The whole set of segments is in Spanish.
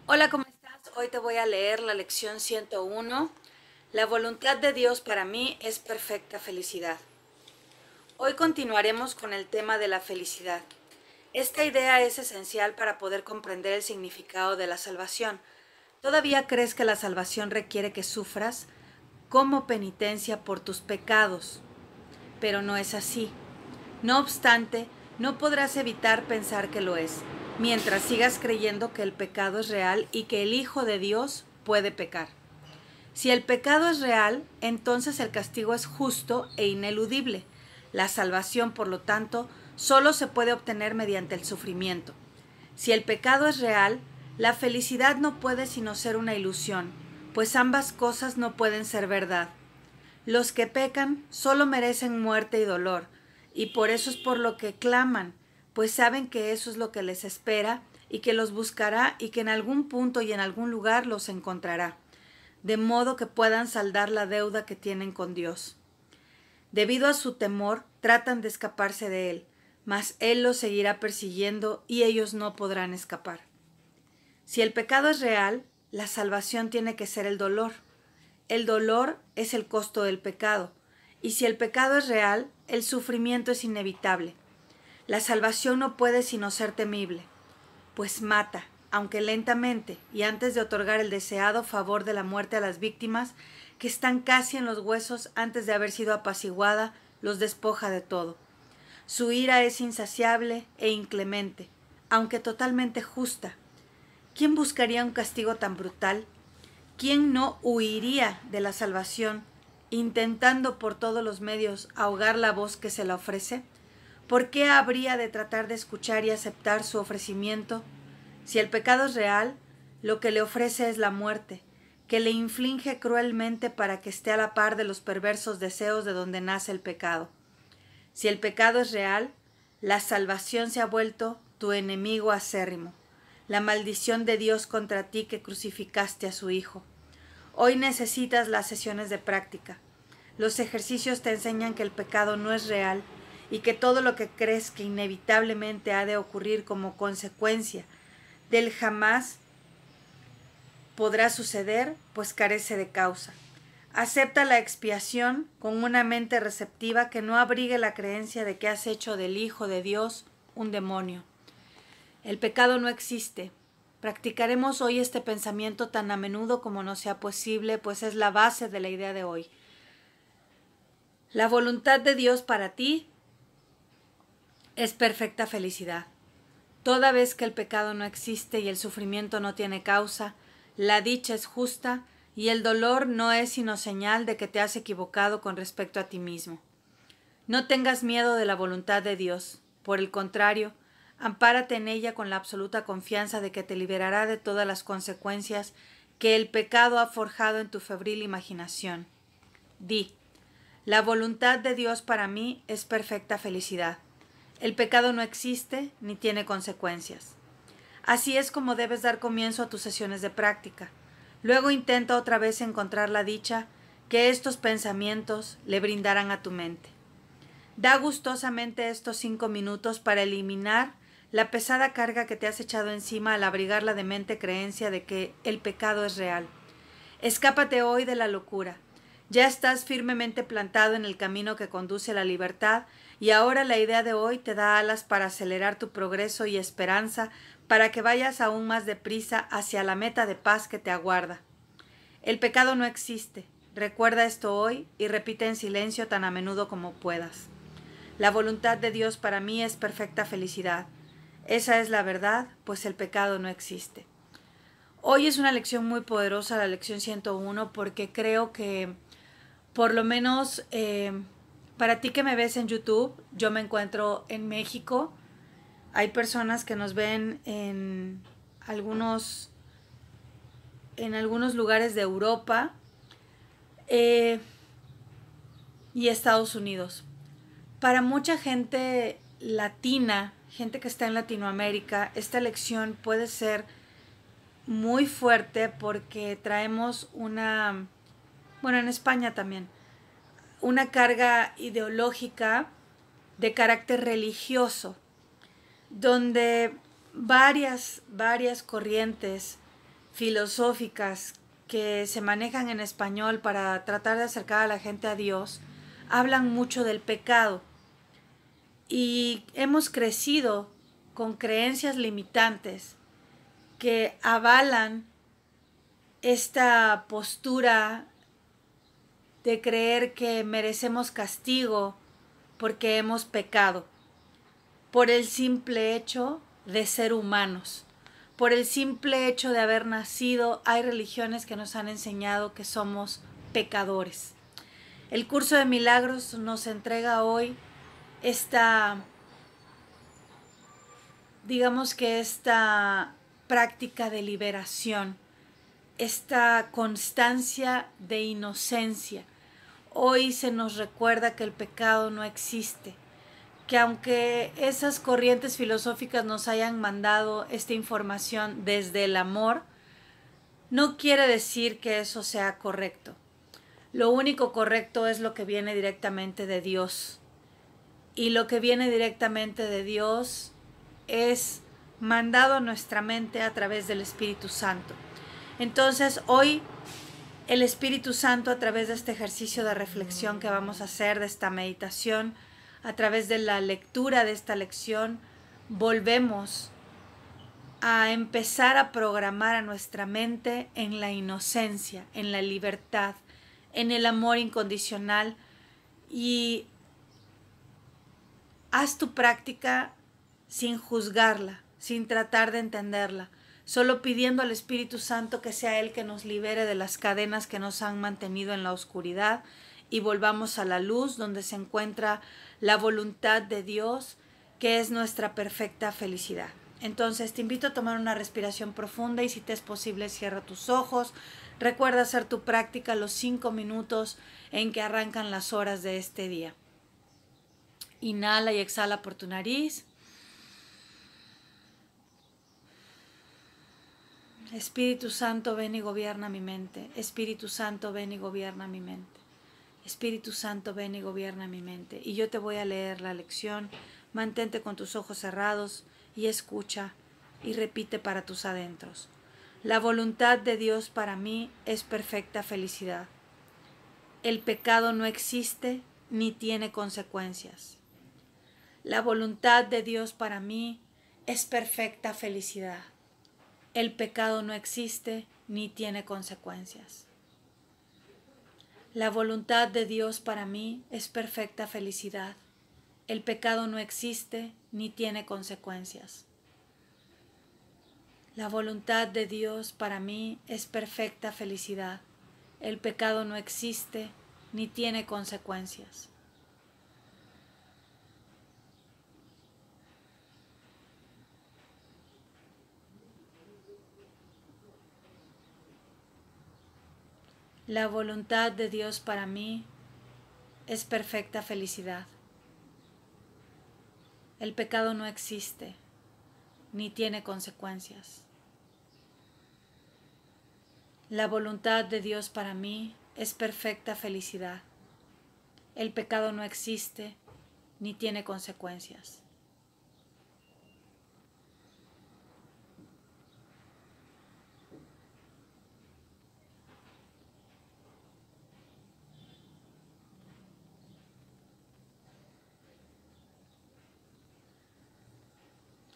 Hola, ¿cómo estás? Hoy te voy a leer la lección 101. La voluntad de Dios para mí es perfecta felicidad. Hoy continuaremos con el tema de la felicidad. Esta idea es esencial para poder comprender el significado de la salvación. ¿Todavía crees que la salvación requiere que sufras como penitencia por tus pecados? Pero no es así. No obstante, no podrás evitar pensar que lo es, mientras sigas creyendo que el pecado es real y que el Hijo de Dios puede pecar. Si el pecado es real, entonces el castigo es justo e ineludible. La salvación, por lo tanto, solo se puede obtener mediante el sufrimiento. Si el pecado es real, la felicidad no puede sino ser una ilusión, pues ambas cosas no pueden ser verdad. Los que pecan solo merecen muerte y dolor, y por eso es por lo que claman, pues saben que eso es lo que les espera y que los buscará y que en algún punto y en algún lugar los encontrará, de modo que puedan saldar la deuda que tienen con Dios. Debido a su temor, tratan de escaparse de Él, mas Él los seguirá persiguiendo y ellos no podrán escapar. Si el pecado es real, la salvación tiene que ser el dolor. El dolor es el costo del pecado, y si el pecado es real, el sufrimiento es inevitable. La salvación no puede sino ser temible, pues mata, aunque lentamente, y antes de otorgar el deseado favor de la muerte a las víctimas, que están casi en los huesos antes de haber sido apaciguada, los despoja de todo. Su ira es insaciable e inclemente, aunque totalmente justa. ¿Quién buscaría un castigo tan brutal? ¿Quién no huiría de la salvación, intentando por todos los medios ahogar la voz que se la ofrece? ¿Por qué habría de tratar de escuchar y aceptar su ofrecimiento? Si el pecado es real, lo que le ofrece es la muerte, que le inflige cruelmente para que esté a la par de los perversos deseos de donde nace el pecado. Si el pecado es real, la salvación se ha vuelto tu enemigo acérrimo, la maldición de Dios contra ti que crucificaste a su Hijo. Hoy necesitas las sesiones de práctica. Los ejercicios te enseñan que el pecado no es real y que todo lo que crees que inevitablemente ha de ocurrir como consecuencia del jamás podrá suceder, pues carece de causa. Acepta la expiación con una mente receptiva que no abrigue la creencia de que has hecho del Hijo de Dios un demonio. El pecado no existe. Practicaremos hoy este pensamiento tan a menudo como nos sea posible, pues es la base de la idea de hoy. La voluntad de Dios para ti es perfecta felicidad. Toda vez que el pecado no existe y el sufrimiento no tiene causa, la dicha es justa y el dolor no es sino señal de que te has equivocado con respecto a ti mismo. No tengas miedo de la voluntad de Dios. Por el contrario, ampárate en ella con la absoluta confianza de que te liberará de todas las consecuencias que el pecado ha forjado en tu febril imaginación. Di: la voluntad de Dios para mí es perfecta felicidad. El pecado no existe ni tiene consecuencias. Así es como debes dar comienzo a tus sesiones de práctica. Luego intenta otra vez encontrar la dicha que estos pensamientos le brindarán a tu mente. Da gustosamente estos 5 minutos para eliminar la pesada carga que te has echado encima al abrigar la demente creencia de que el pecado es real. Escápate hoy de la locura. Ya estás firmemente plantado en el camino que conduce a la libertad y ahora la idea de hoy te da alas para acelerar tu progreso y esperanza para que vayas aún más deprisa hacia la meta de paz que te aguarda. El pecado no existe. Recuerda esto hoy y repite en silencio tan a menudo como puedas. La voluntad de Dios para mí es perfecta felicidad. Esa es la verdad, pues el pecado no existe. Hoy es una lección muy poderosa, la lección 101, porque creo que por lo menos para ti que me ves en YouTube, yo me encuentro en México. Hay personas que nos ven algunos, en algunos lugares de Europa y Estados Unidos. Para mucha gente latina, gente que está en Latinoamérica, esta lección puede ser muy fuerte porque traemos bueno, en España también, una carga ideológica de carácter religioso, donde varias corrientes filosóficas que se manejan en español para tratar de acercar a la gente a Dios, hablan mucho del pecado. Y hemos crecido con creencias limitantes que avalan esta postura de creer que merecemos castigo porque hemos pecado, por el simple hecho de ser humanos, por el simple hecho de haber nacido. Hay religiones que nos han enseñado que somos pecadores. El curso de milagros nos entrega hoy esta, digamos que esta práctica de liberación, esta constancia de inocencia. Hoy se nos recuerda que el pecado no existe, que aunque esas corrientes filosóficas nos hayan mandado esta información desde el amor, no quiere decir que eso sea correcto. Lo único correcto es lo que viene directamente de Dios. Y lo que viene directamente de Dios es mandado a nuestra mente a través del Espíritu Santo. Entonces, hoy el Espíritu Santo, a través de este ejercicio de reflexión que vamos a hacer, de esta meditación, a través de la lectura de esta lección, volvemos a empezar a programar a nuestra mente en la inocencia, en la libertad, en el amor incondicional. Y haz tu práctica sin juzgarla, sin tratar de entenderla, solo pidiendo al Espíritu Santo que sea Él que nos libere de las cadenas que nos han mantenido en la oscuridad y volvamos a la luz donde se encuentra la voluntad de Dios, que es nuestra perfecta felicidad. Entonces te invito a tomar una respiración profunda y si te es posible cierra tus ojos. Recuerda hacer tu práctica los 5 minutos en que arrancan las horas de este día. Inhala y exhala por tu nariz. Espíritu Santo, ven y gobierna mi mente. Espíritu Santo, ven y gobierna mi mente. Espíritu Santo, ven y gobierna mi mente. Y yo te voy a leer la lección. Mantente con tus ojos cerrados y escucha y repite para tus adentros. La voluntad de Dios para mí es perfecta felicidad. El pecado no existe ni tiene consecuencias. La voluntad de Dios para mí es perfecta felicidad. El pecado no existe ni tiene consecuencias. La voluntad de Dios para mí es perfecta felicidad. El pecado no existe ni tiene consecuencias. La voluntad de Dios para mí es perfecta felicidad. El pecado no existe ni tiene consecuencias. La voluntad de Dios para mí es perfecta felicidad. El pecado no existe ni tiene consecuencias. La voluntad de Dios para mí es perfecta felicidad. El pecado no existe ni tiene consecuencias.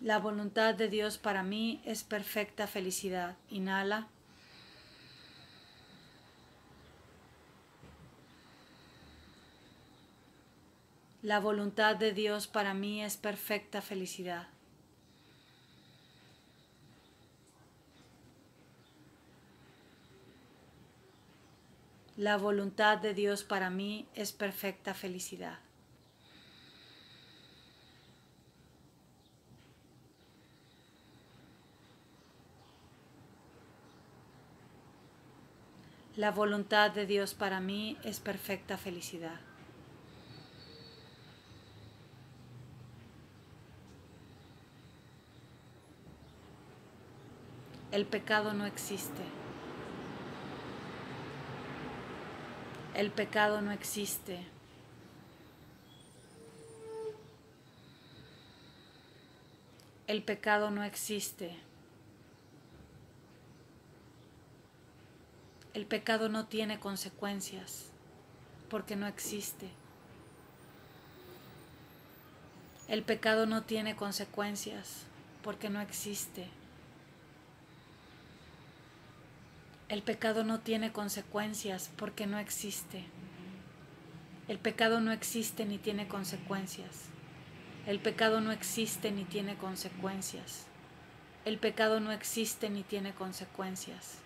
La voluntad de Dios para mí es perfecta felicidad. Inhala. La voluntad de Dios para mí es perfecta felicidad. La voluntad de Dios para mí es perfecta felicidad. La voluntad de Dios para mí es perfecta felicidad. El pecado no existe. El pecado no existe. El pecado no existe. El pecado no tiene consecuencias porque no existe. El pecado no tiene consecuencias porque no existe. El pecado no tiene consecuencias porque no existe. El pecado no existe ni tiene consecuencias. El pecado no existe ni tiene consecuencias. El pecado no existe ni tiene consecuencias.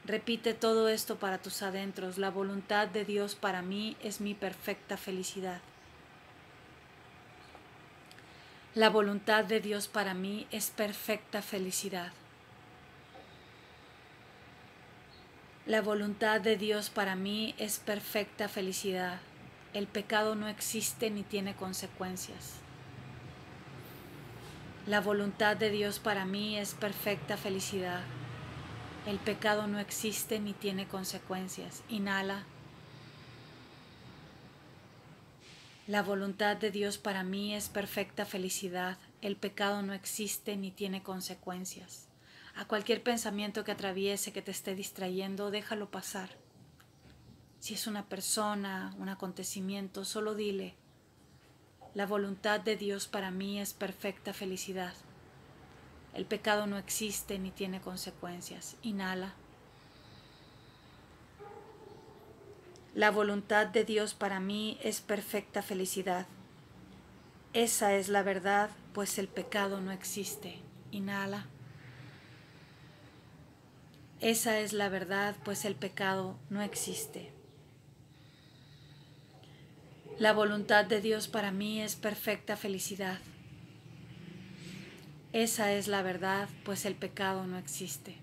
Repite todo esto para tus adentros. La voluntad de Dios para mí es mi perfecta felicidad. La voluntad de Dios para mí es perfecta felicidad. La voluntad de Dios para mí es perfecta felicidad. El pecado no existe ni tiene consecuencias. La voluntad de Dios para mí es perfecta felicidad. El pecado no existe ni tiene consecuencias. Inhala. La voluntad de Dios para mí es perfecta felicidad. El pecado no existe ni tiene consecuencias. A cualquier pensamiento que atraviese, que te esté distrayendo, déjalo pasar. Si es una persona, un acontecimiento, solo dile: la voluntad de Dios para mí es perfecta felicidad. El pecado no existe ni tiene consecuencias. Inhala. La voluntad de Dios para mí es perfecta felicidad. Esa es la verdad, pues el pecado no existe. Inhala. Esa es la verdad, pues el pecado no existe. La voluntad de Dios para mí es perfecta felicidad. Esa es la verdad, pues el pecado no existe.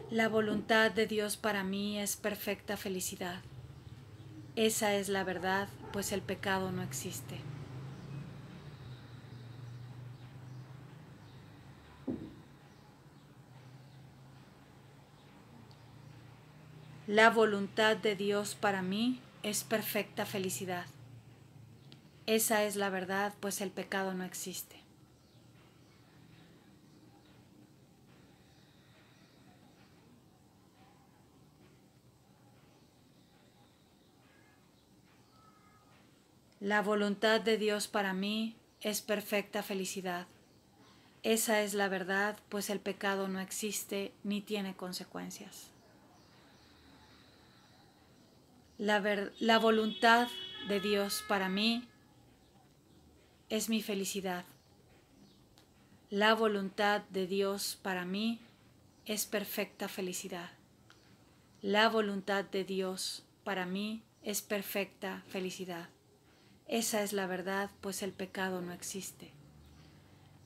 La voluntad de Dios para mí es perfecta felicidad. Esa es la verdad, pues el pecado no existe. La voluntad de Dios para mí es perfecta felicidad. Esa es la verdad, pues el pecado no existe. La voluntad de Dios para mí es perfecta felicidad. Esa es la verdad, pues el pecado no existe ni tiene consecuencias. La voluntad de Dios para mí es mi felicidad. La voluntad de Dios para mí es perfecta felicidad. La voluntad de Dios para mí es perfecta felicidad. Esa es la verdad, pues el pecado no existe.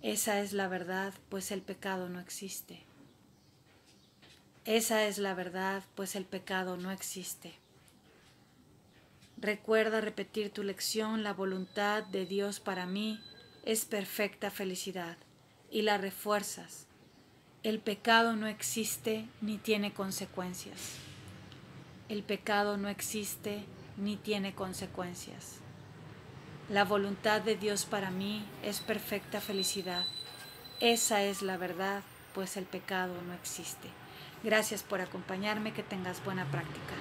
Esa es la verdad, pues el pecado no existe. Esa es la verdad, pues el pecado no existe. Recuerda repetir tu lección: la voluntad de Dios para mí es perfecta felicidad, y la refuerzas. El pecado no existe ni tiene consecuencias. El pecado no existe ni tiene consecuencias. La voluntad de Dios para mí es perfecta felicidad. Esa es la verdad, pues el pecado no existe. Gracias por acompañarme, que tengas buena práctica.